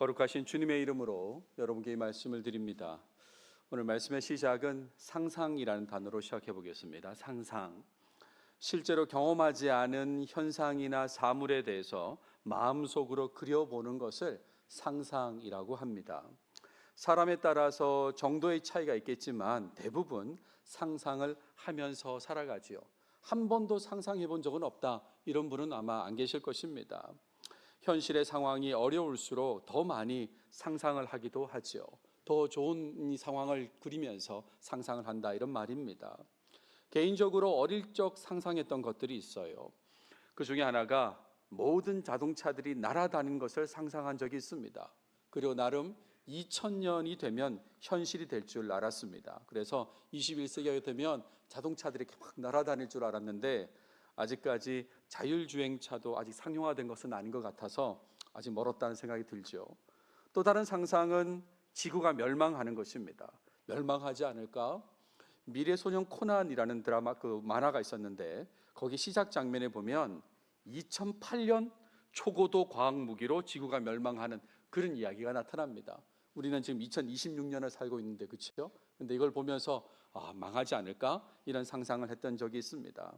거룩하신 주님의 이름으로 여러분께 이 말씀을 드립니다. 오늘 말씀의 시작은 상상이라는 단어로 시작해 보겠습니다. 상상. 실제로 경험하지 않은 현상이나 사물에 대해서 마음속으로 그려보는 것을 상상이라고 합니다. 사람에 따라서 정도의 차이가 있겠지만 대부분 상상을 하면서 살아가지요. 한 번도 상상해 본 적은 없다, 이런 분은 아마 안 계실 것입니다. 현실의 상황이 어려울수록 더 많이 상상을 하기도 하죠. 더 좋은 이 상황을 그리면서 상상을 한다, 이런 말입니다. 개인적으로 어릴 적 상상했던 것들이 있어요. 그 중에 하나가 모든 자동차들이 날아다니는 것을 상상한 적이 있습니다. 그리고 나름 2000년이 되면 현실이 될 줄 알았습니다. 그래서 21세기가 되면 자동차들이 이렇게 막 날아다닐 줄 알았는데 아직까지 자율주행차도 아직 상용화된 것은 아닌 것 같아서 아직 멀었다는 생각이 들죠. 또 다른 상상은 지구가 멸망하는 것입니다. 멸망하지 않을까? 미래소년 코난이라는 드라마, 만화가 있었는데 거기 시작 장면에 보면 2008년 초고도 과학무기로 지구가 멸망하는 그런 이야기가 나타납니다. 우리는 지금 2026년을 살고 있는데, 그렇죠? 근데 이걸 보면서 망하지 않을까? 이런 상상을 했던 적이 있습니다.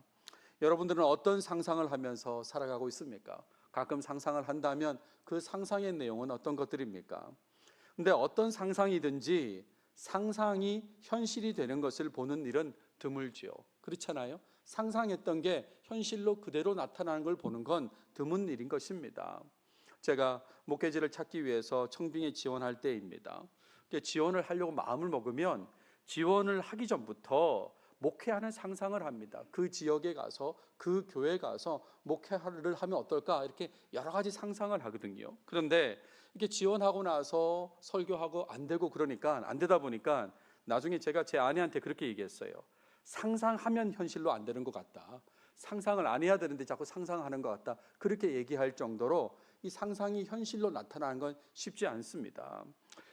여러분들은 어떤 상상을 하면서 살아가고 있습니까? 가끔 상상을 한다면 그 상상의 내용은 어떤 것들입니까? 근데 어떤 상상이든지 상상이 현실이 되는 것을 보는 일은 드물지요. 그렇잖아요. 상상했던 게 현실로 그대로 나타나는 걸 보는 건 드문 일인 것입니다. 제가 목회지를 찾기 위해서 청빙에 지원할 때입니다. 지원을 하려고 마음을 먹으면 지원을 하기 전부터 목회하는 상상을 합니다. 그 지역에 가서, 그 교회에 가서 목회를 하면 어떨까, 이렇게 여러 가지 상상을 하거든요. 그런데 이렇게 지원하고 나서 설교하고 안 되고, 그러니까 안 되다 보니까 나중에 제가 제 아내한테 그렇게 얘기했어요. 상상하면 현실로 안 되는 것 같다. 상상을 안 해야 되는데 자꾸 상상하는 것 같다. 그렇게 얘기할 정도로 이 상상이 현실로 나타나는 건 쉽지 않습니다.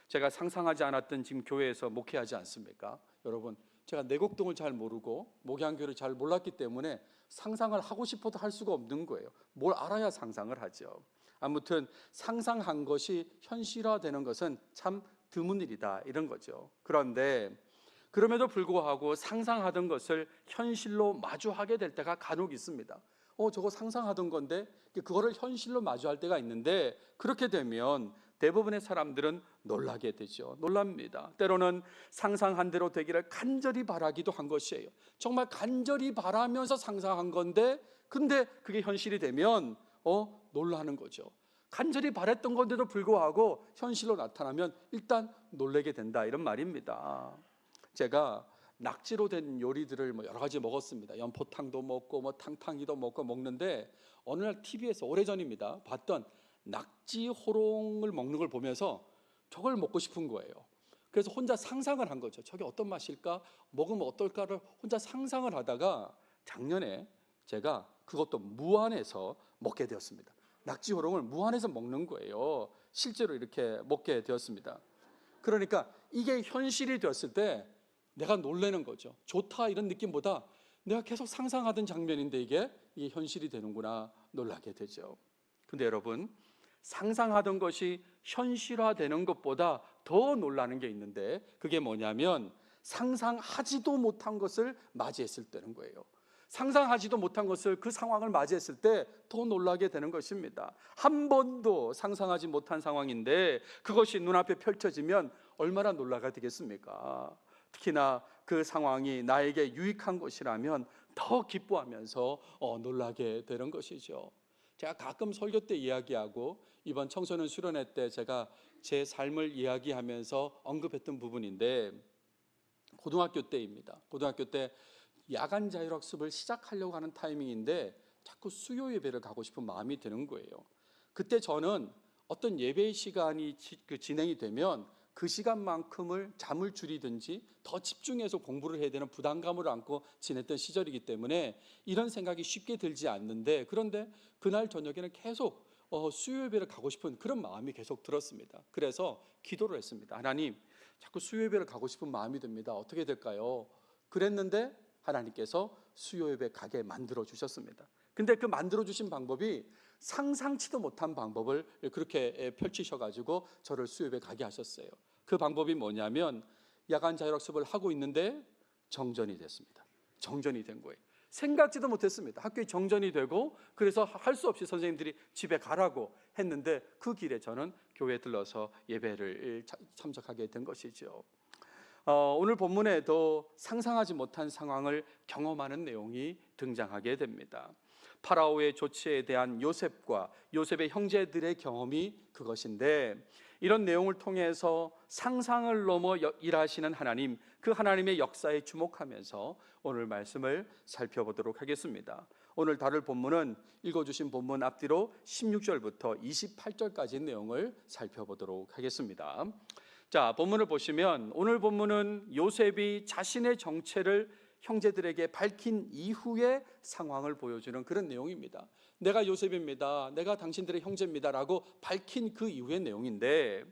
제가 상상하지 않았던 지금 교회에서 목회하지 않습니까? 여러분, 제가 내곡동을 잘 모르고 목양교를 잘 몰랐기 때문에 상상을 하고 싶어도 할 수가 없는 거예요. 뭘 알아야 상상을 하죠. 아무튼 상상한 것이 현실화되는 것은 참 드문 일이다, 이런 거죠. 그런데 그럼에도 불구하고 상상하던 것을 현실로 마주하게 될 때가 간혹 있습니다. 저거 상상하던 건데 그거를 현실로 마주할 때가 있는데, 그렇게 되면 대부분의 사람들은 놀라게 되죠. 놀랍니다. 때로는 상상한 대로 되기를 간절히 바라기도 한 것이에요. 정말 간절히 바라면서 상상한 건데, 근데 그게 현실이 되면 놀라는 거죠. 간절히 바랬던 건데도 불구하고 현실로 나타나면 일단 놀라게 된다, 이런 말입니다. 제가 낙지로 된 요리들을 여러 가지 먹었습니다. 연포탕도 먹고 탕탕이도 먹는데 어느 날 TV에서 오래전입니다. 봤던 낙지 호롱을 먹는 걸 보면서 저걸 먹고 싶은 거예요. 그래서 혼자 상상을 한 거죠. 저게 어떤 맛일까? 먹으면 어떨까를 혼자 상상을 하다가 작년에 제가 그것도 무안에서 먹게 되었습니다. 낙지 호롱을 무안에서 먹는 거예요. 실제로 이렇게 먹게 되었습니다. 그러니까 이게 현실이 되었을 때 내가 놀라는 거죠. 좋다, 이런 느낌보다 내가 계속 상상하던 장면인데 이게 현실이 되는구나, 놀라게 되죠. 근데 여러분, 상상하던 것이 현실화되는 것보다 더 놀라는 게 있는데, 그게 뭐냐면 상상하지도 못한 것을 맞이했을 때는 거예요. 상상하지도 못한 것을, 그 상황을 맞이했을 때 더 놀라게 되는 것입니다. 한 번도 상상하지 못한 상황인데 그것이 눈앞에 펼쳐지면 얼마나 놀라가 되겠습니까? 특히나 그 상황이 나에게 유익한 것이라면 더 기뻐하면서 놀라게 되는 것이죠. 제가 가끔 설교 때 이야기하고 이번 청소년 수련회 때 제가 제 삶을 이야기하면서 언급했던 부분인데, 고등학교 때입니다. 고등학교 때 야간 자율학습을 시작하려고 하는 타이밍인데 자꾸 수요 예배를 가고 싶은 마음이 드는 거예요. 그때 저는 어떤 예배 시간이 진행이 되면 그 시간만큼을 잠을 줄이든지 더 집중해서 공부를 해야 되는 부담감을 안고 지냈던 시절이기 때문에 이런 생각이 쉽게 들지 않는데, 그런데 그날 저녁에는 계속 수요 예배를 가고 싶은 그런 마음이 계속 들었습니다. 그래서 기도를 했습니다. 하나님, 자꾸 수요 예배를 가고 싶은 마음이 듭니다. 어떻게 될까요? 그랬는데 하나님께서 수요 예배 가게 만들어 주셨습니다. 근데 그 만들어 주신 방법이 상상치도 못한 방법을 그렇게 펼치셔가지고 저를 수협에 가게 하셨어요. 그 방법이 뭐냐면 야간 자율학습을 하고 있는데 정전이 됐습니다. 정전이 된 거예요. 생각지도 못했습니다. 학교에 정전이 되고 그래서 할 수 없이 선생님들이 집에 가라고 했는데 그 길에 저는 교회에 들러서 예배를 참석하게 된 것이죠. 오늘 본문에도 상상하지 못한 상황을 경험하는 내용이 등장하게 됩니다. 파라오의 조치에 대한 요셉과 요셉의 형제들의 경험이 그것인데, 이런 내용을 통해서 상상을 넘어 일하시는 하나님, 그 하나님의 역사에 주목하면서 오늘 말씀을 살펴보도록 하겠습니다. 오늘 다룰 본문은 읽어주신 본문 앞뒤로 16절부터 28절까지 내용을 살펴보도록 하겠습니다. 자, 본문을 보시면 오늘 본문은 요셉이 자신의 정체를 형제들에게 밝힌 이후의 상황을 보여주는 그런 내용입니다. 내가 요셉입니다, 내가 당신들의 형제입니다 라고 밝힌 그 이후의 내용인데,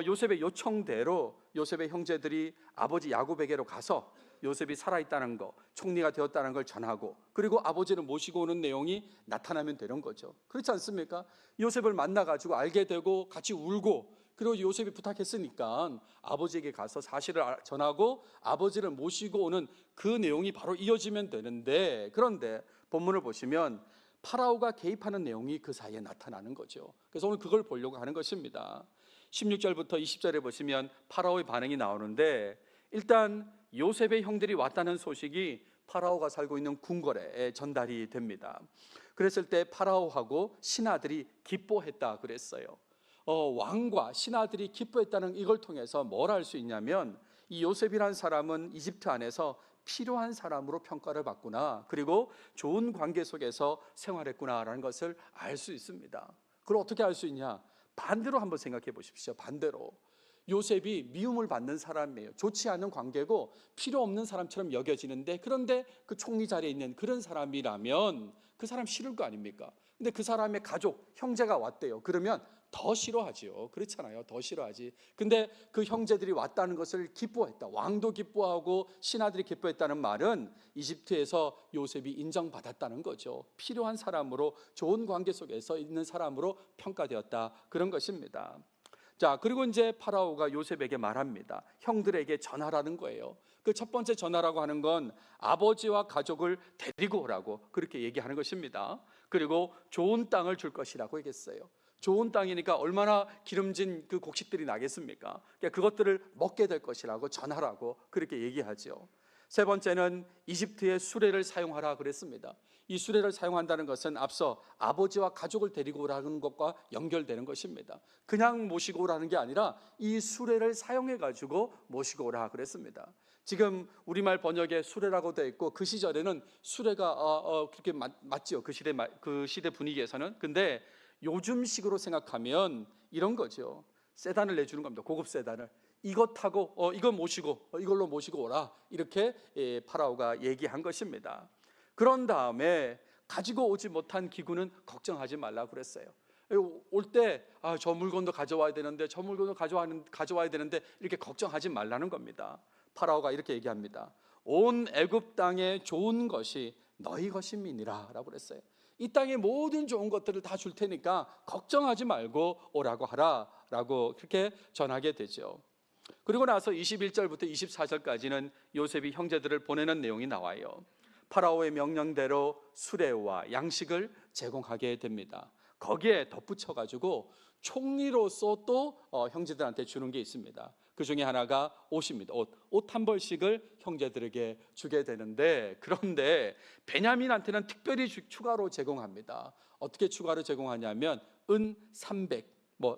요셉의 요청대로 요셉의 형제들이 아버지 야곱에게로 가서 요셉이 살아있다는 거, 총리가 되었다는 걸 전하고, 그리고 아버지를 모시고 오는 내용이 나타나면 되는 거죠. 그렇지 않습니까? 요셉을 만나가지고 알게 되고 같이 울고, 그리고 요셉이 부탁했으니까 아버지에게 가서 사실을 전하고 아버지를 모시고 오는 그 내용이 바로 이어지면 되는데, 그런데 본문을 보시면 파라오가 개입하는 내용이 그 사이에 나타나는 거죠. 그래서 오늘 그걸 보려고 하는 것입니다. 16절부터 20절에 보시면 파라오의 반응이 나오는데, 일단 요셉의 형들이 왔다는 소식이 파라오가 살고 있는 궁궐에 전달이 됩니다. 그랬을 때 파라오하고 신하들이 기뻐했다 그랬어요. 왕과 신하들이 기뻐했다는 이걸 통해서 뭘 알 수 있냐면, 이 요셉이란 사람은 이집트 안에서 필요한 사람으로 평가를 받구나, 그리고 좋은 관계 속에서 생활했구나라는 것을 알 수 있습니다. 그걸 어떻게 알 수 있냐? 반대로 한번 생각해 보십시오. 반대로 요셉이 미움을 받는 사람이에요. 좋지 않은 관계고 필요 없는 사람처럼 여겨지는데, 그런데 그 총리 자리에 있는 그런 사람이라면 그 사람 싫을 거 아닙니까? 근데 그 사람의 가족, 형제가 왔대요. 그러면 더 싫어하지요. 그렇잖아요. 더 싫어하지. 근데 그 형제들이 왔다는 것을 기뻐했다. 왕도 기뻐하고 신하들이 기뻐했다는 말은 이집트에서 요셉이 인정받았다는 거죠. 필요한 사람으로, 좋은 관계 속에서 있는 사람으로 평가되었다, 그런 것입니다. 자, 그리고 이제 파라오가 요셉에게 말합니다. 형들에게 전하라는 거예요. 그 첫 번째 전하라고 하는 건 아버지와 가족을 데리고 오라고 그렇게 얘기하는 것입니다. 그리고 좋은 땅을 줄 것이라고 얘기했어요. 좋은 땅이니까 얼마나 기름진 그 곡식들이 나겠습니까? 그러니까 그것들을 먹게 될 것이라고 전하라고 그렇게 얘기하죠. 세 번째는 이집트의 수레를 사용하라 그랬습니다. 이 수레를 사용한다는 것은 앞서 아버지와 가족을 데리고 오라는 것과 연결되는 것입니다. 그냥 모시고 오라는 게 아니라 이 수레를 사용해 가지고 모시고 오라 그랬습니다. 지금 우리말 번역에 수레라고 되어 있고, 그 시절에는 수레가 그렇게 맞지요. 그 시대 분위기에서는. 근데 요즘식으로 생각하면 이런 거죠. 세단을 내주는 겁니다. 고급 세단을. 이거 타고 이거 모시고 이걸로 모시고 오라, 이렇게 파라오가 얘기한 것입니다. 그런 다음에 가지고 오지 못한 기구는 걱정하지 말라고 그랬어요. 올 때 저 물건도 가져와야 되는데 저 물건도 가져와야 되는데 이렇게 걱정하지 말라는 겁니다. 파라오가 이렇게 얘기합니다. 온 애굽 땅에 좋은 것이 너희 것임이니라 라고 그랬어요. 이 땅의 모든 좋은 것들을 다 줄 테니까 걱정하지 말고 오라고 하라 라고 그렇게 전하게 되죠. 그리고 나서 21절부터 24절까지는 요셉이 형제들을 보내는 내용이 나와요. 파라오의 명령대로 수레와 양식을 제공하게 됩니다. 거기에 덧붙여가지고 총리로서 또 형제들한테 주는 게 있습니다. 그 중에 하나가 옷입니다. 옷 한 벌씩을 형제들에게 주게 되는데, 그런데 베냐민한테는 특별히 추가로 제공합니다. 어떻게 추가로 제공하냐면 은 300,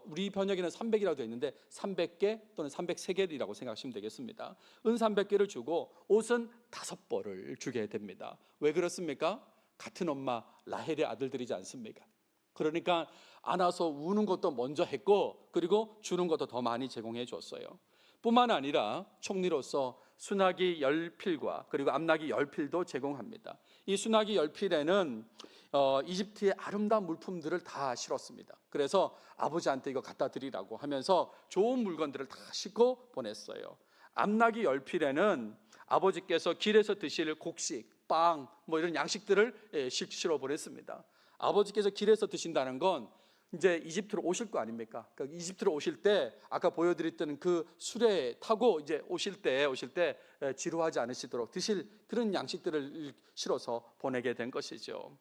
우리 번역에는 300이라고 되어 있는데 300개 또는 303개라고 생각하시면 되겠습니다. 은 300개를 주고 옷은 5벌을 주게 됩니다. 왜 그렇습니까? 같은 엄마 라헬의 아들들이지 않습니까? 그러니까 안아서 우는 것도 먼저 했고, 그리고 주는 것도 더 많이 제공해 줬어요. 뿐만 아니라 총리로서 수나기 10필과 그리고 암나기 10필도 제공합니다. 이 수나기 10필에는 이집트의 아름다운 물품들을 다 실었습니다. 그래서 아버지한테 이거 갖다 드리라고 하면서 좋은 물건들을 다 싣고 보냈어요. 암나기 10필에는 아버지께서 길에서 드실 곡식, 빵, 이런 양식들을 실어 보냈습니다. 아버지께서 길에서 드신다는 건 이제 이집트로 오실 거 아닙니까? 그러니까 이집트로 오실 때 아까 보여드렸던 그 수레 타고 이제 오실 때 지루하지 않으시도록 드실 그런 양식들을 실어서 보내게 된 것이죠.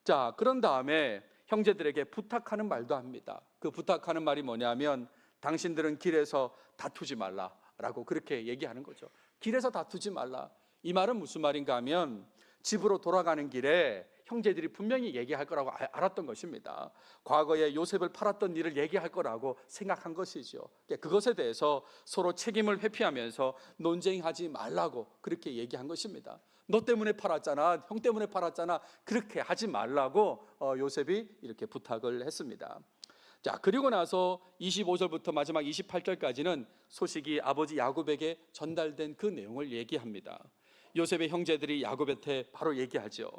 자, 그런 다음에 형제들에게 부탁하는 말도 합니다. 그 부탁하는 말이 뭐냐면 당신들은 길에서 다투지 말라라고 그렇게 얘기하는 거죠. 길에서 다투지 말라. 이 말은 무슨 말인가 하면 집으로 돌아가는 길에 형제들이 분명히 얘기할 거라고 알았던 것입니다. 과거에 요셉을 팔았던 일을 얘기할 거라고 생각한 것이죠. 그것에 대해서 서로 책임을 회피하면서 논쟁하지 말라고 그렇게 얘기한 것입니다. 너 때문에 팔았잖아, 형 때문에 팔았잖아, 그렇게 하지 말라고 요셉이 이렇게 부탁을 했습니다. 자, 그리고 나서 25절부터 마지막 28절까지는 소식이 아버지 야곱에게 전달된 그 내용을 얘기합니다. 요셉의 형제들이 야곱한테 바로 얘기하죠.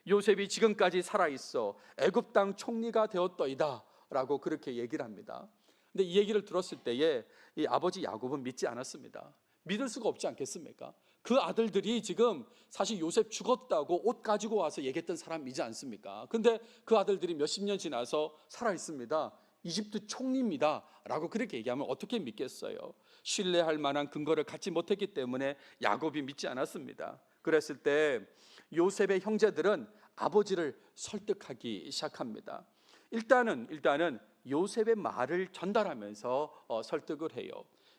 요셉이 지금까지 살아있어 애굽 땅 총리가 되었더이다 라고 그렇게 얘기를 합니다. 근데 이 얘기를 들었을 때에 이 아버지 야곱은 믿지 않았습니다. 믿을 수가 없지 않겠습니까? 그 아들들이 지금 사실 요셉 죽었다고 옷 가지고 와서 얘기했던 사람이지 않습니까? 근데 그 아들들이 몇십 년 지나서 살아있습니다. 이집트 총리입니다 라고 그렇게 얘기하면 어떻게 믿겠어요? 신뢰할 만한 근거를 갖지 못했기 때문에 야곱이 믿지 않았습니다. 그랬을 때 요셉의 형제들은 아버지를 설득하기 시작합니다. 일단은 요셉의 말을 전달하면서 설득을 해요.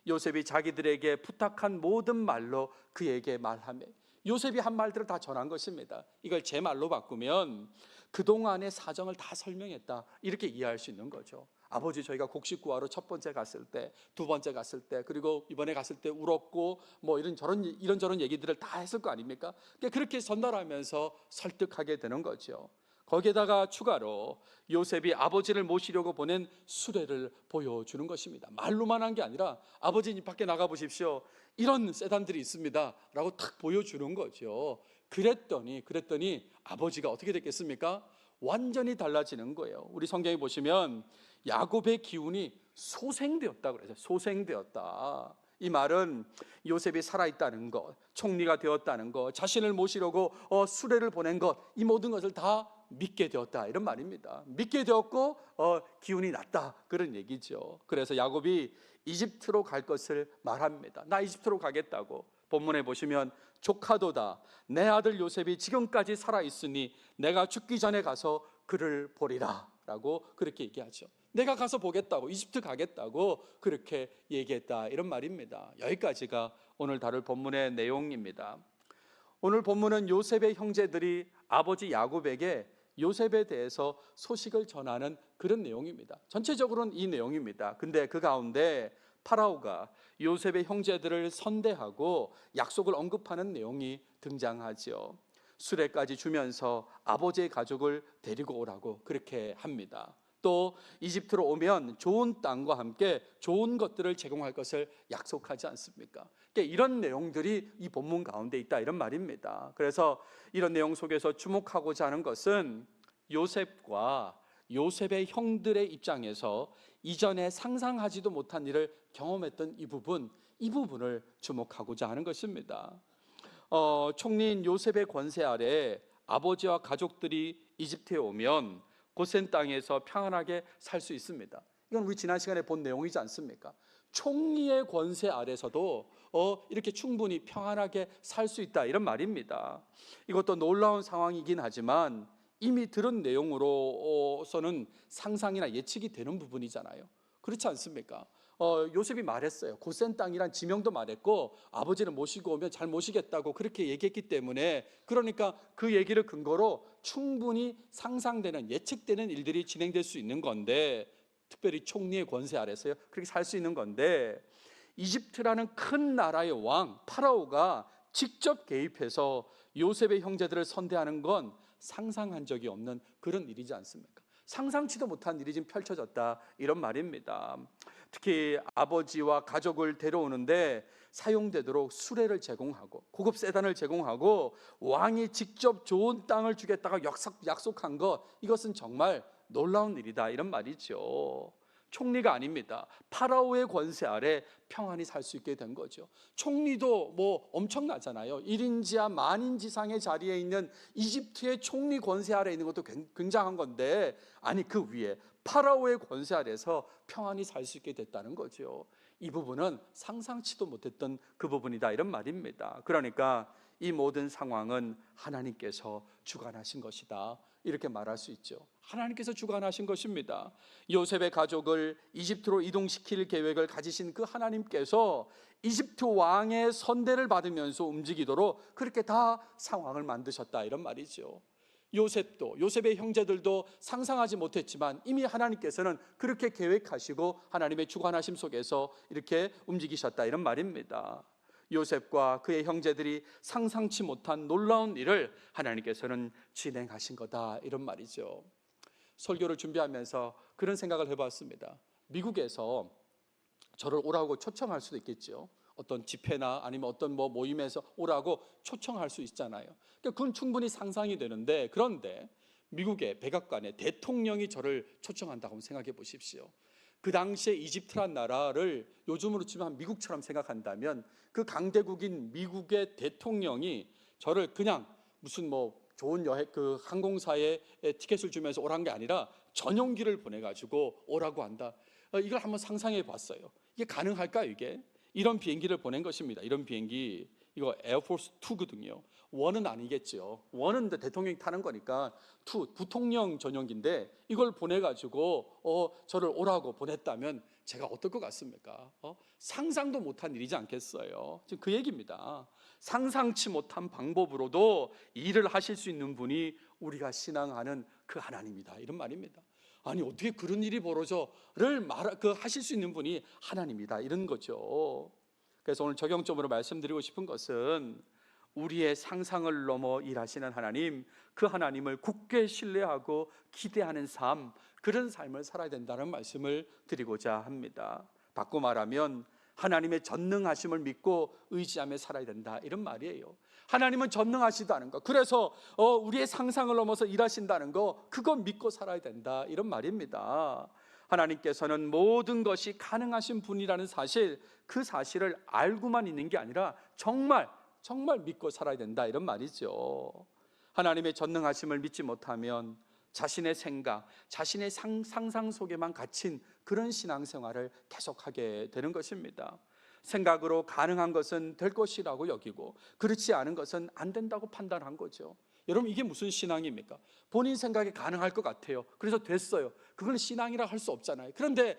요셉이 자기들에게 부탁한 모든 말로 그에게 말하며 요셉이 한 말들을 다 전한 것입니다. 이걸 제 말로 바꾸면 그동안의 사정을 다 설명했다 이렇게 이해할 수 있는 거죠. 아버지, 저희가 곡식 구하러 첫 번째 갔을 때, 두 번째 갔을 때, 그리고 이번에 갔을 때 울었고 뭐 이런저런 얘기들을 다 했을 거 아닙니까? 그렇게 전달하면서 설득하게 되는 거죠. 거기에다가 추가로 요셉이 아버지를 모시려고 보낸 수레를 보여주는 것입니다. 말로만 한 게 아니라 아버지 밖에 나가 보십시오, 이런 세단들이 있습니다 라고 탁 보여주는 거죠. 그랬더니 아버지가 어떻게 됐겠습니까? 완전히 달라지는 거예요. 우리 성경에 보시면 야곱의 기운이 소생되었다 그래서 소생되었다. 이 말은 요셉이 살아있다는 것, 총리가 되었다는 것, 자신을 모시려고 수레를 보낸 것, 이 모든 것을 다 믿게 되었다 이런 말입니다. 믿게 되었고 기운이 났다 그런 얘기죠. 그래서 야곱이 이집트로 갈 것을 말합니다. 나 이집트로 가겠다고. 본문에 보시면 조카도다, 내 아들 요셉이 지금까지 살아있으니 내가 죽기 전에 가서 그를 보리라 라고 그렇게 얘기하죠. 내가 가서 보겠다고, 이집트 가겠다고 그렇게 얘기했다 이런 말입니다. 여기까지가 오늘 다룰 본문의 내용입니다. 오늘 본문은 요셉의 형제들이 아버지 야곱에게 요셉에 대해서 소식을 전하는 그런 내용입니다. 전체적으로는 이 내용입니다. 근데 그 가운데 파라오가 요셉의 형제들을 선대하고 약속을 언급하는 내용이 등장하죠. 수레까지 주면서 아버지의 가족을 데리고 오라고 그렇게 합니다. 또 이집트로 오면 좋은 땅과 함께 좋은 것들을 제공할 것을 약속하지 않습니까? 이런 내용들이 이 본문 가운데 있다 이런 말입니다. 그래서 이런 내용 속에서 주목하고자 하는 것은 요셉과 요셉의 형들의 입장에서 이전에 상상하지도 못한 일을 경험했던 이 부분을 주목하고자 하는 것입니다. 총리인 요셉의 권세 아래 아버지와 가족들이 이집트에 오면 고센 땅에서 평안하게 살 수 있습니다. 이건 우리 지난 시간에 본 내용이지 않습니까? 총리의 권세 아래서도 이렇게 충분히 평안하게 살 수 있다 이런 말입니다. 이것도 놀라운 상황이긴 하지만 이미 들은 내용으로서는 상상이나 예측이 되는 부분이잖아요. 그렇지 않습니까? 요셉이 말했어요. 고센 땅이란 지명도 말했고 아버지를 모시고 오면 잘 모시겠다고 그렇게 얘기했기 때문에, 그러니까 그 얘기를 근거로 충분히 상상되는, 예측되는 일들이 진행될 수 있는 건데, 특별히 총리의 권세 아래서요 그렇게 살 수 있는 건데, 이집트라는 큰 나라의 왕 파라오가 직접 개입해서 요셉의 형제들을 선대하는 건 상상한 적이 없는 그런 일이지 않습니까? 상상치도 못한 일이 지금 펼쳐졌다 이런 말입니다. 특히 아버지와 가족을 데려오는데 사용되도록 수레를 제공하고 고급 세단을 제공하고 왕이 직접 좋은 땅을 주겠다고 약속한 것, 이것은 정말 놀라운 일이다 이런 말이죠. 총리가 아닙니다. 파라오의 권세 아래 평안히 살 수 있게 된 거죠. 총리도 뭐 엄청나잖아요. 1인지하 만인지상의 자리에 있는 이집트의 총리 권세 아래 있는 것도 굉장한 건데, 아니 그 위에 파라오의 권세 아래서 평안히 살 수 있게 됐다는 거죠. 이 부분은 상상치도 못했던 그 부분이다, 이런 말입니다. 그러니까 이 모든 상황은 하나님께서 주관하신 것이다, 이렇게 말할 수 있죠. 하나님께서 주관하신 것입니다. 요셉의 가족을 이집트로 이동시킬 계획을 가지신 그 하나님께서 이집트 왕의 선대를 받으면서 움직이도록 그렇게 다 상황을 만드셨다, 이런 말이죠. 요셉의 형제들도 상상하지 못했지만 이미 하나님께서는 그렇게 계획하시고 하나님의 주관하심 속에서 이렇게 움직이셨다, 이런 말입니다. 요셉과 그의 형제들이 상상치 못한 놀라운 일을 하나님께서는 진행하신 거다, 이런 말이죠. 설교를 준비하면서 그런 생각을 해봤습니다. 미국에서 저를 오라고 초청할 수도 있겠죠. 어떤 집회나 아니면 어떤 모임에서 오라고 초청할 수 있잖아요. 그러니까 그건 충분히 상상이 되는데, 그런데 미국의 백악관에 대통령이 저를 초청한다고 생각해 보십시오. 그 당시에 이집트란 나라를 요즘으로 치면 미국처럼 생각한다면 그 강대국인 미국의 대통령이 저를 그냥 무슨 좋은 그 항공사에 티켓을 주면서 오라는 게 아니라 전용기를 보내가지고 오라고 한다. 이걸 한번 상상해 봤어요. 이게 가능할까요, 이게? 이런 비행기를 보낸 것입니다. 이런 비행기, 이거 에어포스 2거든요. 1은 아니겠죠. 1은 대통령이 타는 거니까 2, 부통령 전용기인데 이걸 보내가지고 저를 오라고 보냈다면 제가 어떨 것 같습니까? 상상도 못한 일이지 않겠어요? 지금 그 얘기입니다. 상상치 못한 방법으로도 일을 하실 수 있는 분이 우리가 신앙하는 그 하나님이다, 이런 말입니다. 아니 어떻게 그런 일이 벌어져를 하실 수 있는 분이 하나님이다, 이런 거죠. 그래서 오늘 적용점으로 말씀드리고 싶은 것은 우리의 상상을 넘어 일하시는 하나님, 그 하나님을 굳게 신뢰하고 기대하는 삶, 그런 삶을 살아야 된다는 말씀을 드리고자 합니다. 바꿔 말하면 하나님의 전능하심을 믿고 의지하며 살아야 된다, 이런 말이에요. 하나님은 전능하시다는 거, 그래서 우리의 상상을 넘어서 일하신다는 거, 그거 믿고 살아야 된다, 이런 말입니다. 하나님께서는 모든 것이 가능하신 분이라는 사실, 그 사실을 알고만 있는 게 아니라 정말 믿고 살아야 된다, 이런 말이죠. 하나님의 전능하심을 믿지 못하면 자신의 생각, 자신의 상상 속에만 갇힌 그런 신앙생활을 계속하게 되는 것입니다. 생각으로 가능한 것은 될 것이라고 여기고 그렇지 않은 것은 안 된다고 판단한 거죠. 여러분, 이게 무슨 신앙입니까? 본인 생각에 가능할 것 같아요. 그래서 됐어요. 그건 신앙이라 할 수 없잖아요. 그런데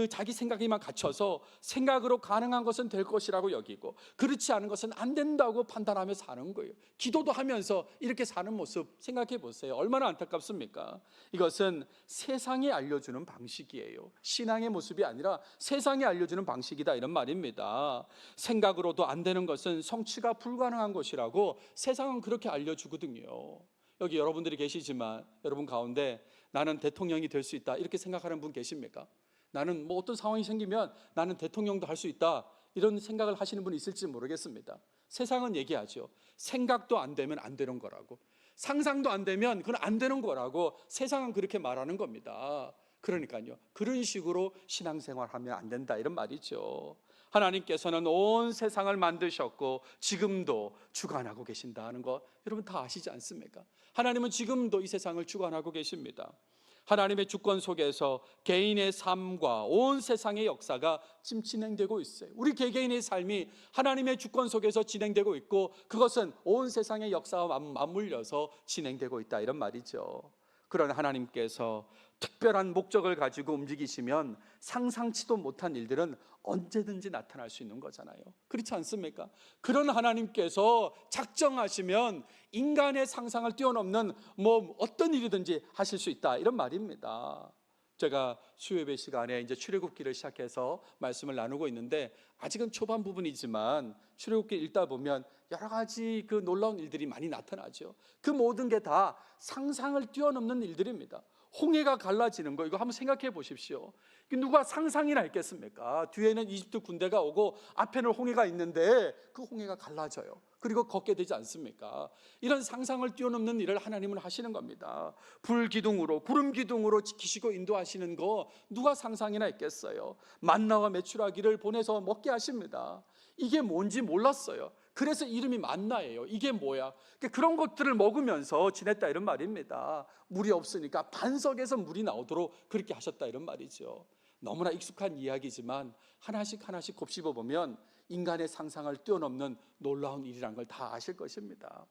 자기 생각에만 갇혀서 생각으로 가능한 것은 될 것이라고 여기고 그렇지 않은 것은 안 된다고 판단하며 사는 거예요. 기도도 하면서 이렇게 사는 모습 생각해 보세요. 얼마나 안타깝습니까? 이것은 세상이 알려주는 방식이에요. 신앙의 모습이 아니라 세상이 알려주는 방식이다, 이런 말입니다. 생각으로도 안 되는 것은 성취가 불가능한 것이라고 세상은 그렇게 알려주거든요. 여기 여러분들이 계시지만 여러분 가운데 나는 대통령이 될 수 있다, 이렇게 생각하는 분 계십니까? 나는 어떤 상황이 생기면 나는 대통령도 할 수 있다, 이런 생각을 하시는 분이 있을지 모르겠습니다. 세상은 얘기하죠. 생각도 안 되면 안 되는 거라고, 상상도 안 되면 그건 안 되는 거라고 세상은 그렇게 말하는 겁니다. 그러니까요, 그런 식으로 신앙생활하면 안 된다, 이런 말이죠. 하나님께서는 온 세상을 만드셨고 지금도 주관하고 계신다는 거 여러분 다 아시지 않습니까? 하나님은 지금도 이 세상을 주관하고 계십니다. 하나님의 주권 속에서 개인의 삶과 온 세상의 역사가 지금 진행되고 있어요. 우리 개개인의 삶이 하나님의 주권 속에서 진행되고 있고 그것은 온 세상의 역사와 맞물려서 진행되고 있다, 이런 말이죠. 그런 하나님께서 특별한 목적을 가지고 움직이시면 상상치도 못한 일들은 언제든지 나타날 수 있는 거잖아요. 그렇지 않습니까? 그런 하나님께서 작정하시면 인간의 상상을 뛰어넘는 어떤 일이든지 하실 수 있다, 이런 말입니다. 제가 수요예배 시간에 이제 출애굽기를 시작해서 말씀을 나누고 있는데 아직은 초반 부분이지만 출애굽기 읽다 보면 여러 가지 그 놀라운 일들이 많이 나타나죠. 그 모든 게 다 상상을 뛰어넘는 일들입니다. 홍해가 갈라지는 거, 이거 한번 생각해 보십시오. 누가 상상이나 했겠습니까? 뒤에는 이집트 군대가 오고 앞에는 홍해가 있는데 그 홍해가 갈라져요. 그리고 걷게 되지 않습니까? 이런 상상을 뛰어넘는 일을 하나님은 하시는 겁니다. 불 기둥으로, 구름 기둥으로 지키시고 인도하시는 거 누가 상상이나 했겠어요? 만나와 메추라기를 보내서 먹게 하십니다. 이게 뭔지 몰랐어요. 그래서 이름이 만나예요. 이게 뭐야? 그런 것들을 먹으면서 지냈다 이런 말입니다. 물이 없으니까 반석에서 물이 나오도록 그렇게 하셨다 이런 말이죠. 너무나 익숙한 이야기지만 하나씩 하나씩 곱씹어 보면 인간의 상상을 뛰어넘는 놀라운 일이란 걸 다 아실 것입니다.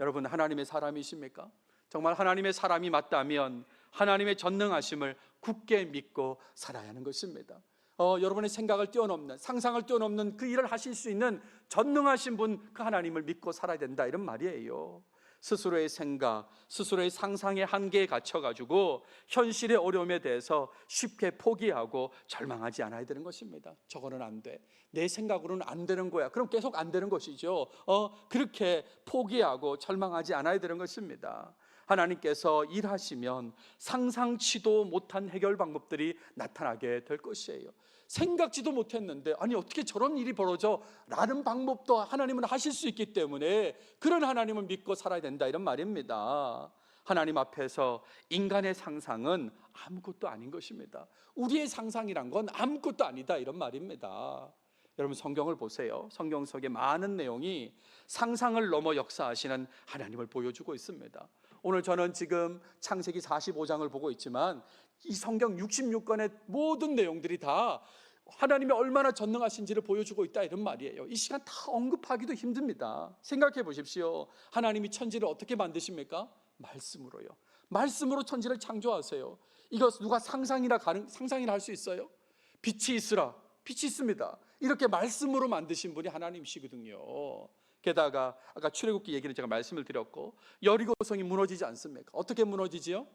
여러분, 하나님의 사람이십니까? 정말 하나님의 사람이 맞다면 하나님의 전능하심을 굳게 믿고 살아야 하는 것입니다. 여러분의 생각을 뛰어넘는, 상상을 뛰어넘는 그 일을 하실 수 있는 전능하신 분, 그 하나님을 믿고 살아야 된다 이런 말이에요. 스스로의 생각, 스스로의 상상의 한계에 갇혀가지고 현실의 어려움에 대해서 쉽게 포기하고 절망하지 않아야 되는 것입니다. 저거는 안 돼, 내 생각으로는 안 되는 거야, 그럼 계속 안 되는 것이죠. 그렇게 포기하고 절망하지 않아야 되는 것입니다. 하나님께서 일하시면 상상치도 못한 해결 방법들이 나타나게 될 것이에요. 생각지도 못했는데 아니 어떻게 저런 일이 벌어져? 라는 방법도 하나님은 하실 수 있기 때문에 그런 하나님을 믿고 살아야 된다 이런 말입니다. 하나님 앞에서 인간의 상상은 아무것도 아닌 것입니다. 우리의 상상이란 건 아무것도 아니다 이런 말입니다. 여러분, 성경을 보세요. 성경 속에 많은 내용이 상상을 넘어 역사하시는 하나님을 보여주고 있습니다. 오늘 저는 지금 창세기 45장을 보고 있지만 이 성경 66권의 모든 내용들이 다 하나님이 얼마나 전능하신지를 보여주고 있다 이런 말이에요. 이 시간 다 언급하기도 힘듭니다. 생각해 보십시오. 하나님이 천지를 어떻게 만드십니까? 말씀으로요. 말씀으로 천지를 창조하세요. 이거 누가 상상이나 할 수 있어요? 빛이 있으라, 빛이 있습니다. 이렇게 말씀으로 만드신 분이 하나님이시거든요. 게다가 아까 출애굽기 얘기는 제가 말씀을 드렸고, 여리고성이 무너지지 않습니까? 어떻게 무너지지요?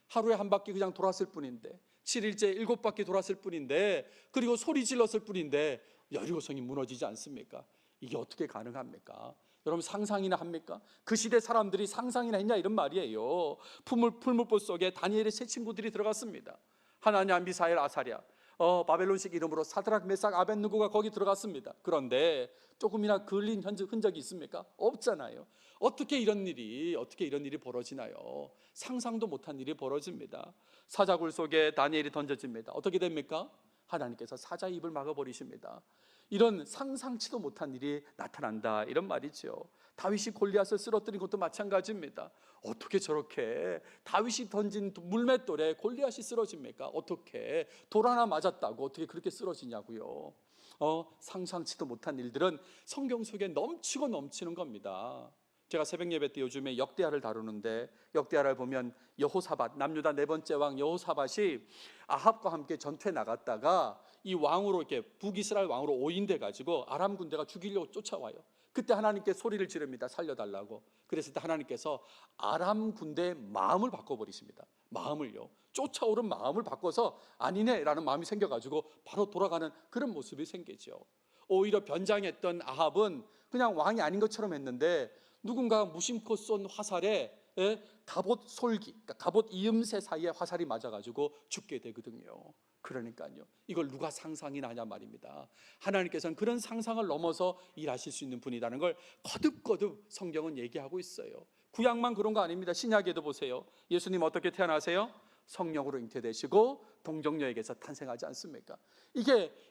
하루에 한 바퀴 그냥 돌았을 뿐인데, 7일째 7바퀴 돌았을 뿐인데, 그리고 소리 질렀을 뿐인데 여리고성이 무너지지 않습니까? 이게 어떻게 가능합니까? 여러분, 상상이나 합니까? 그 시대 사람들이 상상이나 했냐 이런 말이에요. 풀무불 속에 다니엘의 세 친구들이 들어갔습니다. 하나냐, 미사엘, 아사랴. 바벨론식 이름으로 사드락, 메삭, 아벳느고가 거기 들어갔습니다. 그런데 조금이나 걸린 흔적이 있습니까? 없잖아요. 어떻게 이런 일이 벌어지나요? 상상도 못한 일이 벌어집니다. 사자굴 속에 다니엘이 던져집니다. 어떻게 됩니까? 하나님께서 사자 입을 막아버리십니다. 이런 상상치도 못한 일이 나타난다 이런 말이죠. 다윗이 골리앗을 쓰러뜨린 것도 마찬가지입니다. 어떻게 저렇게 다윗이 던진 물맷돌에 골리앗이 쓰러집니까? 어떻게 돌 하나 맞았다고 어떻게 그렇게 쓰러지냐고요. 상상치도 못한 일들은 성경 속에 넘치고 넘치는 겁니다. 제가 새벽 예배 때 요즘에 역대하를 다루는데, 역대하를 보면 여호사밧, 남유다 네 번째 왕 여호사밧이 아합과 함께 전투에 나갔다가 이 왕으로, 이렇게 북이스라엘 왕으로 오인돼 가지고 아람 군대가 죽이려고 쫓아와요. 그때 하나님께 소리를 지릅니다. 살려달라고. 그랬을 때 하나님께서 아람 군대의 마음을 바꿔버리십니다. 마음을요, 쫓아오는 마음을 바꿔서 아니네 라는 마음이 생겨가지고 바로 돌아가는 그런 모습이 생기죠. 오히려 변장했던 아합은 그냥 왕이 아닌 것처럼 했는데 누군가 무심코 쏜 화살에 갑옷 솔기, 그러니까 갑옷 이음새 사이에 화살이 맞아가지고 죽게 되거든요. 그러니까요, 이걸 누가 상상이나 하냐 말입니다. 하나님께서는 그런 상상을 넘어서 일하실 수 있는 분이라는 걸 거듭거듭 성경은 얘기하고 있어요. 구약만 그런 거 아닙니다. 신약에도 보세요. 예수님 어떻게 태어나세요? 성령으로 잉태되시고 동정녀에게서 탄생하지 않습니까?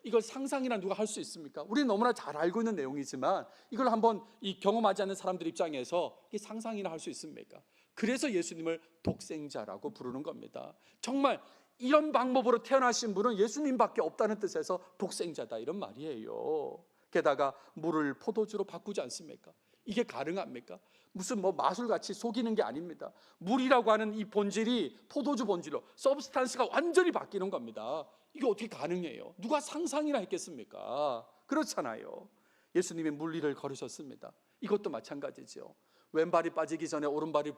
이걸 상상이나 누가 할 수 있습니까? 우리는 너무나 잘 알고 있는 내용이지만 이걸 한번 경험하지 않는 사람들 입장에서 이게 상상이나 할 수 있습니까? 그래서 예수님을 독생자라고 부르는 겁니다. 정말 이런 방법으로 태어나신 분은 예수님밖에 없다는 뜻에서 독생자다 이런 말이에요. 게다가 물을 포도주로 바꾸지 않습니까? 이게 가능합니까? 무슨 마술같이 속이는 게 아닙니다. 물이라고 하는 이 본질이 포도주 본질로 서브스탄스가 완전히 바뀌는 겁니다. 이게 어떻게 가능해요? 누가 상상이나 했겠습니까? 그렇잖아요. 예수님이 물리를 걸으셨습니다. 이것도 마찬가지죠. 왼발이 빠지기 전에 오른발이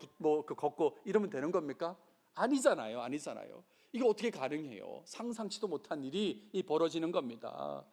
걷고 이러면 되는 겁니까? 아니잖아요. 이게 어떻게 가능해요? 상상치도 못한 일이 벌어지는 겁니다.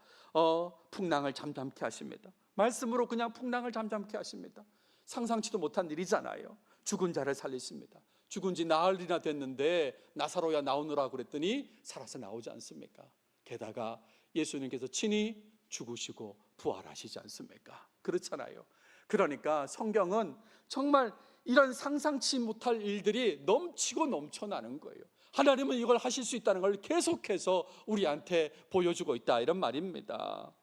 풍랑을 잠잠케 하십니다. 말씀으로 그냥 풍랑을 잠잠케 하십니다. 상상치도 못한 일이잖아요. 죽은 자를 살리십니다. 죽은 지 나흘이나 됐는데 나사로야 나오느라 그랬더니 살아서 나오지 않습니까? 게다가 예수님께서 친히 죽으시고 부활하시지 않습니까? 그렇잖아요. 그러니까 성경은 정말 이런 상상치 못할 일들이 넘치고 넘쳐나는 거예요. 하나님은 이걸 하실 수 있다는 걸 계속해서 우리한테 보여주고 있다, 이런 말입니다.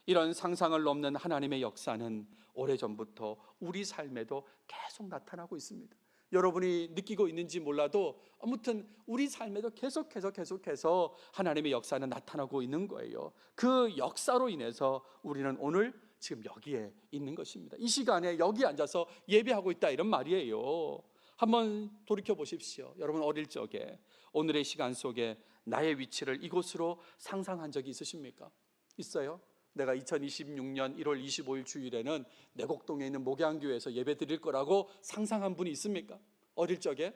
이런 상상을 넘는 하나님의 역사는 오래전부터 우리 삶에도 계속 나타나고 있습니다. 여러분이 느끼고 있는지 몰라도 아무튼 우리 삶에도 계속해서 하나님의 역사는 나타나고 있는 거예요. 그 역사로 인해서 우리는 오늘 지금 여기에 있는 것입니다. 이 시간에 여기 앉아서 예배하고 있다, 이런 말이에요. 한번 돌이켜 보십시오. 여러분 어릴 적에 오늘의 시간 속에 나의 위치를 이곳으로 상상한 적이 있으십니까? 있어요? 내가 2026년 1월 25일 주일에는 내곡동에 있는 목양교회에서 예배 드릴 거라고 상상한 분이 있습니까? 어릴 적에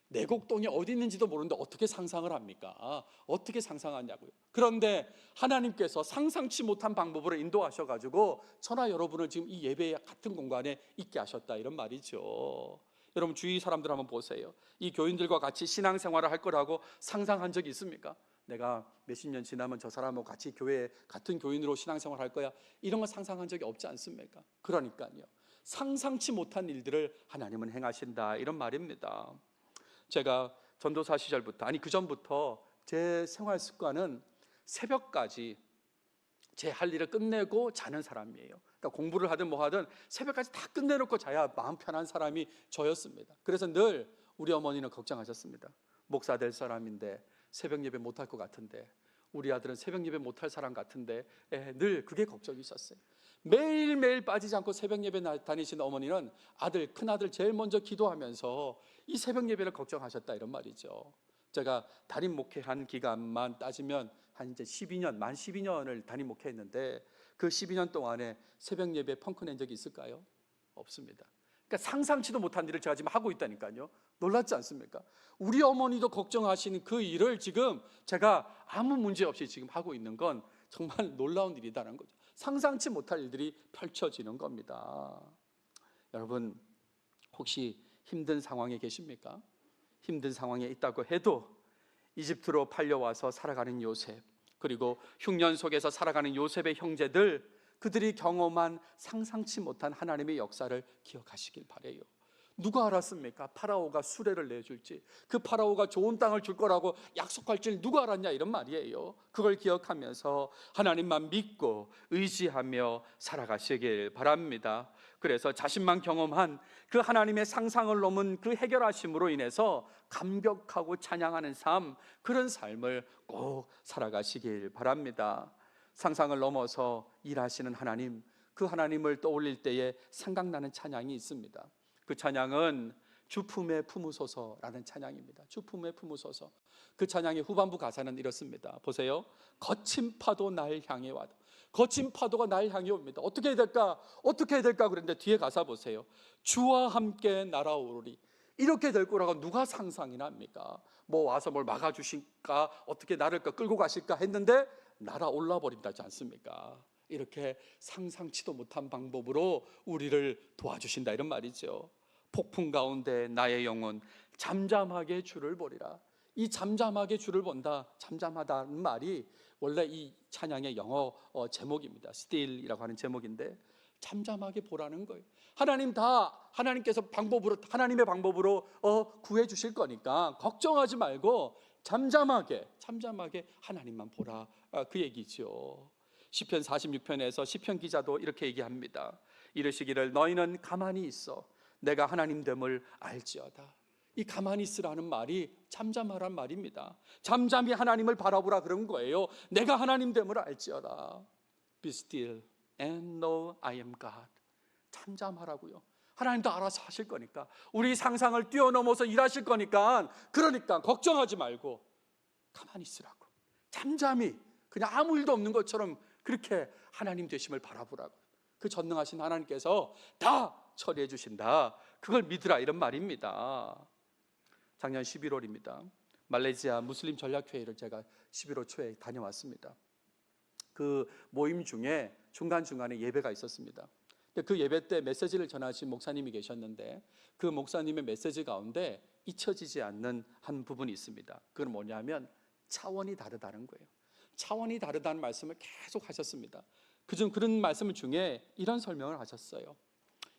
내곡동이 어디 있는지도 모르는데 어떻게 상상을 합니까? 어떻게 상상하냐고요. 그런데 하나님께서 상상치 못한 방법으로 인도하셔가지고 저나 여러분을 지금 이 예배의 같은 공간에 있게 하셨다, 이런 말이죠. 여러분 주위 사람들 한번 보세요. 이 교인들과 같이 신앙생활을 할 거라고 상상한 적이 있습니까? 내가 몇십 년 지나면 저 사람하고 같이 교회에 같은 교인으로 신앙생활 할 거야, 이런 거 상상한 적이 없지 않습니까? 그러니까요, 상상치 못한 일들을 하나님은 행하신다, 이런 말입니다. 제가 전도사 시절부터, 아니 그 전부터 제 생활 습관은 새벽까지 제 할 일을 끝내고 자는 사람이에요. 그러니까 공부를 하든 뭐 하든 새벽까지 다 끝내놓고 자야 마음 편한 사람이 저였습니다. 그래서 늘 우리 어머니는 걱정하셨습니다. 목사 될 사람인데 새벽 예배 못할 것 같은데, 우리 아들은 새벽 예배 못할 사람 같은데, 늘 그게 걱정이셨어요. 매일매일 빠지지 않고 새벽 예배 다니시는 어머니는 큰아들 제일 먼저 기도하면서 이 새벽 예배를 걱정하셨다, 이런 말이죠. 제가 담임 목회한 기간만 따지면 한 이제 12년, 만 12년을 담임 목회했는데 그 12년 동안에 새벽 예배 펑크 낸 적이 있을까요? 없습니다. 그러니까 상상치도 못한 일을 제가 지금 하고 있다니까요. 놀랍지 않습니까? 우리 어머니도 걱정하시는 그 일을 지금 제가 아무 문제 없이 지금 하고 있는 건 정말 놀라운 일이다라는 거죠. 상상치 못할 일들이 펼쳐지는 겁니다. 여러분 혹시 힘든 상황에 계십니까? 힘든 상황에 있다고 해도 이집트로 팔려와서 살아가는 요셉, 그리고 흉년 속에서 살아가는 요셉의 형제들, 그들이 경험한 상상치 못한 하나님의 역사를 기억하시길 바라요. 누가 알았습니까? 파라오가 수레를 내줄지, 그 파라오가 좋은 땅을 줄 거라고 약속할 줄 누가 알았냐, 이런 말이에요. 그걸 기억하면서 하나님만 믿고 의지하며 살아가시길 바랍니다. 그래서 자신만 경험한 그 하나님의 상상을 넘은 그 해결하심으로 인해서 감격하고 찬양하는 삶, 그런 삶을 꼭 살아가시길 바랍니다. 상상을 넘어서 일하시는 하나님, 그 하나님을 떠올릴 때에 생각나는 찬양이 있습니다. 그 찬양은 주 품에 품으소서라는 찬양입니다. 주 품에 품으소서. 그 찬양의 후반부 가사는 이렇습니다. 보세요. 거친 파도 날 향해 와도, 거친 파도가 날 향해 옵니다. 어떻게 해야 될까? 어떻게 해야 될까? 그런데 뒤에 가사 보세요. 주와 함께 날아오르리. 이렇게 될 거라고 누가 상상이나 합니까? 뭐 와서 뭘 막아주실까? 어떻게 나를 끌고 가실까 했는데 날아올라 버린다지 않습니까? 이렇게 상상치도 못한 방법으로 우리를 도와주신다, 이런 말이죠. 폭풍 가운데 나의 영혼 잠잠하게 주를 보리라. 이 잠잠하게 주를 본다, 잠잠하다는 말이 원래 이 찬양의 영어 제목입니다. still이라고 하는 제목인데 잠잠하게 보라는 거예요. 하나님께서 하나님의 방법으로 구해 주실 거니까 걱정하지 말고 잠잠하게 하나님만 보라, 그 얘기죠. 시편 46편에서 시편 기자도 이렇게 얘기합니다. 이르시기를 너희는 가만히 있어 내가 하나님 됨을 알지어다. 이 가만히 있으라는 말이 잠잠하란 말입니다. 잠잠히 하나님을 바라보라, 그런 거예요. 내가 하나님 됨을 알지어다. Be still and know I am God. 잠잠하라고요. 하나님도 알아서 하실 거니까, 우리 상상을 뛰어넘어서 일하실 거니까, 그러니까 걱정하지 말고 가만히 있으라고, 잠잠히 그냥 아무 일도 없는 것처럼 그렇게 하나님 되심을 바라보라고. 그 전능하신 하나님께서 다 처리해 주신다, 그걸 믿으라, 이런 말입니다. 작년 11월입니다. 말레이시아 무슬림 전략회의를 제가 11월 초에 다녀왔습니다. 그 모임 중에 중간중간에 예배가 있었습니다. 그 예배 때 메시지를 전하신 목사님이 계셨는데 그 목사님의 메시지 가운데 잊혀지지 않는 한 부분이 있습니다. 그건 뭐냐면 차원이 다르다는 거예요. 차원이 다르다는 말씀을 계속 하셨습니다. 그중 그런 말씀 중에 이런 설명을 하셨어요.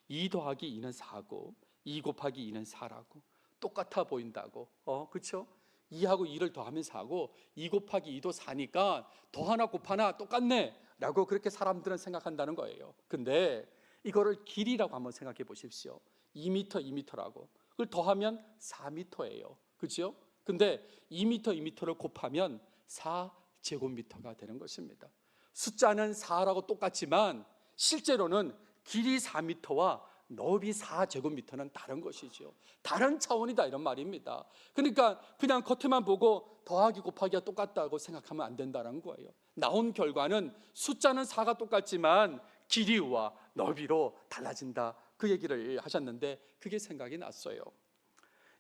2 더하기 2는 4고 2 곱하기 2는 4라고. 똑같아 보인다고. 그렇죠? 2하고 2를 더하면 4고 2 곱하기 2도 4니까 더 하나 곱하나 똑같네 라고 그렇게 사람들은 생각한다는 거예요. 근데 이거를 길이라고 한번 생각해 보십시오. 2m, 2m라고. 그걸 더하면 4m예요. 그렇죠? 근데 2m, 2m를 곱하면 4제곱미터가 되는 것입니다. 숫자는 4라고 똑같지만 실제로는 길이 4m와 넓이 4제곱미터는 다른 것이죠. 다른 차원이다 이런 말입니다. 그러니까 그냥 겉에만 보고 더하기 곱하기가 똑같다고 생각하면 안 된다는 거예요. 나온 결과는 숫자는 4가 똑같지만 길이와 넓이로 달라진다, 그 얘기를 하셨는데 그게 생각이 났어요.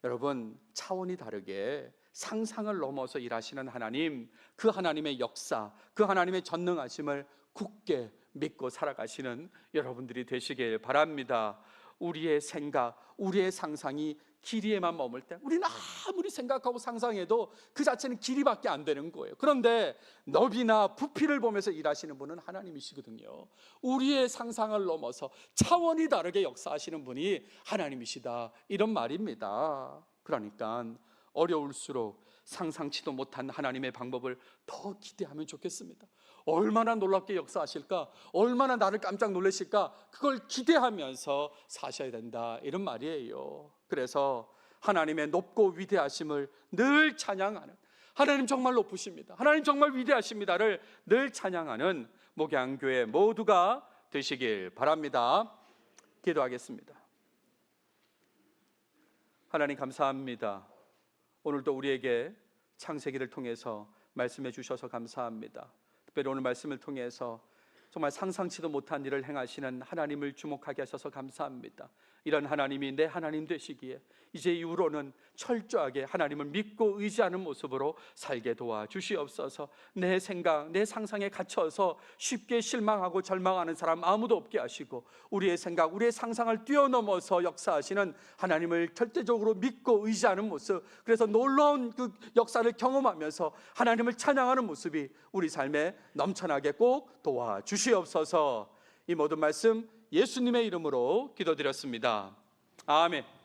여러분, 차원이 다르게 상상을 넘어서 일하시는 하나님, 그 하나님의 역사, 그 하나님의 전능하심을 굳게 믿고 살아가시는 여러분들이 되시길 바랍니다. 우리의 생각, 우리의 상상이 길이에만 머물 때 우리는 아무리 생각하고 상상해도 그 자체는 길이밖에 안 되는 거예요. 그런데 너비나 부피를 보면서 일하시는 분은 하나님이시거든요. 우리의 상상을 넘어서 차원이 다르게 역사하시는 분이 하나님이시다, 이런 말입니다. 그러니까 어려울수록 상상치도 못한 하나님의 방법을 더 기대하면 좋겠습니다. 얼마나 놀랍게 역사하실까, 얼마나 나를 깜짝 놀라실까, 그걸 기대하면서 사셔야 된다, 이런 말이에요. 그래서 하나님의 높고 위대하심을 늘 찬양하는, 하나님 정말 높으십니다, 하나님 정말 위대하십니다를 늘 찬양하는 목양교회 모두가 되시길 바랍니다. 기도하겠습니다. 하나님 감사합니다. 오늘도 우리에게 창세기를 통해서 말씀해 주셔서 감사합니다. 특별히 오늘 말씀을 통해서 정말 상상치도 못한 일을 행하시는 하나님을 주목하게 하셔서 감사합니다. 이런 하나님이 내 하나님 되시기에 이제 이후로는 철저하게 하나님을 믿고 의지하는 모습으로 살게 도와주시옵소서. 내 생각, 내 상상에 갇혀서 쉽게 실망하고 절망하는 사람 아무도 없게 하시고, 우리의 생각, 우리의 상상을 뛰어넘어서 역사하시는 하나님을 절대적으로 믿고 의지하는 모습, 그래서 놀라운 그 역사를 경험하면서 하나님을 찬양하는 모습이 우리 삶에 넘쳐나게 꼭 도와주시옵소서. 이 모든 말씀 예수님의 이름으로 기도드렸습니다. 아멘.